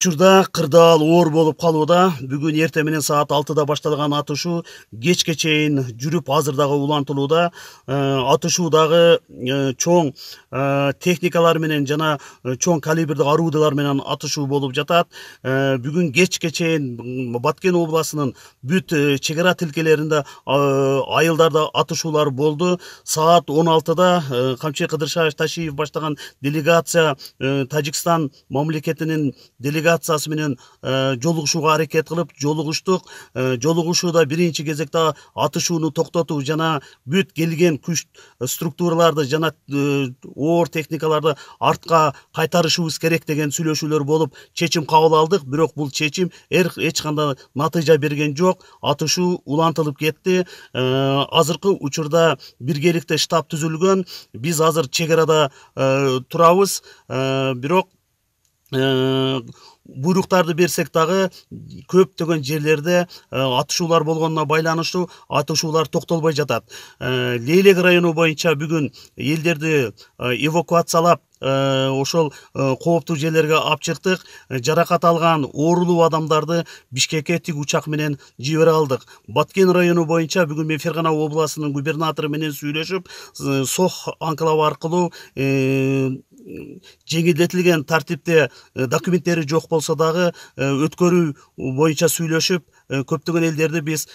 Учурда кырдаал оор болуп калууда. Бүгүн эртең менен саат 6-да башталган атышуу кечке чейин жүрүп азыр дагы улантылууда. Атышуудагы чоң техникалар менен жана чоң калибрдеги орудиялар менен атышуу болуп жатат. Бүгүн кечке чейин Баткен областынын бүт чек ара тилкелеринде айылдарда атышуулар болду. Саат 16-да Камчы Кыдыршаев Ташиев баштаган делегация Тажикстан мамлекетинин делегациясы менен жолугушууга аракет кылып жолугуштук. Жолугушууда биринчи кезекте атышууну токтотуу жана бүт келген күч структураларды жана оор техникаларды артка кайтарышыбыз керек деген сүйлөшүүлөр болуп чечим кабыл алдык. Бирок бул чечим эч кандай натыйжа берген жок. Атышуу улантылып кетти. Азыркы учурда биргеликте штаб түзүлгөн. Биз азыр чек арада турабыз. Бирок буйруктарды берсек дагы көптөгөн жерлерде атышуулар болгонуна байланыштуу атышуулар токтолбой жатат. Лейлек району боюнча бүгүн элдерди эвакуациялап ошол кооптуу жерлерге алып чыктык. Жаракат алган оорулуу адамдарды Бишкекке тик учак менен жибере алдык. Баткен району боюнча бүгүн мен Фергана областынын губернатору менен сүйлөшүп, Сох анклавы аркылуу жеңилдетилген тартипте документтери жок болсо дагы өткөрүү боюнча сүйлөшүп, көптөгөн элдерди биз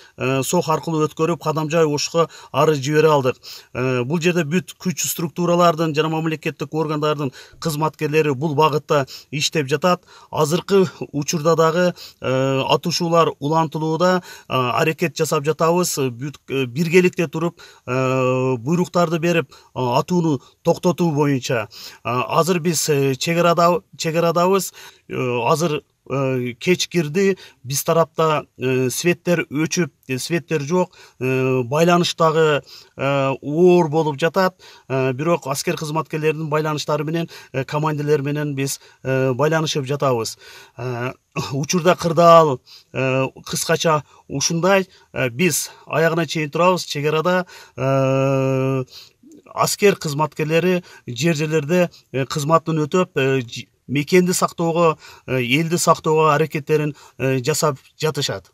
Сох аркылуу өткөрүп, кадамжай ошко ары жибере алдык. Бул жерде бүт күч структуралардын жана мамлекеттик органдардын кызматкерлери бул багытта иштеп жатат. Азыркы учурда дагы атышуулар улантылууда, аракет жасап жатабыз. Биргеликте туруп буйруктарды берип атууну токтотуу боюнча. Азыр биз чек арадабыз. Азыр кеч кирди. Биз тарапта светтер өчүп, светтер жок. Байланыш дагы оор болуп жатат. Бирок аскер кызматкерлеринин байланыштары менен, командирлер менен биз байланышып жатабыз. Учурда кырдаал кыскача ушундай. Биз аягына чейин турабыз. Чек арада аскер кызматкерлери жерлерде кызматын өтөп, мекенди сактоого, элди сактоого аракеттерин жасап жатышат.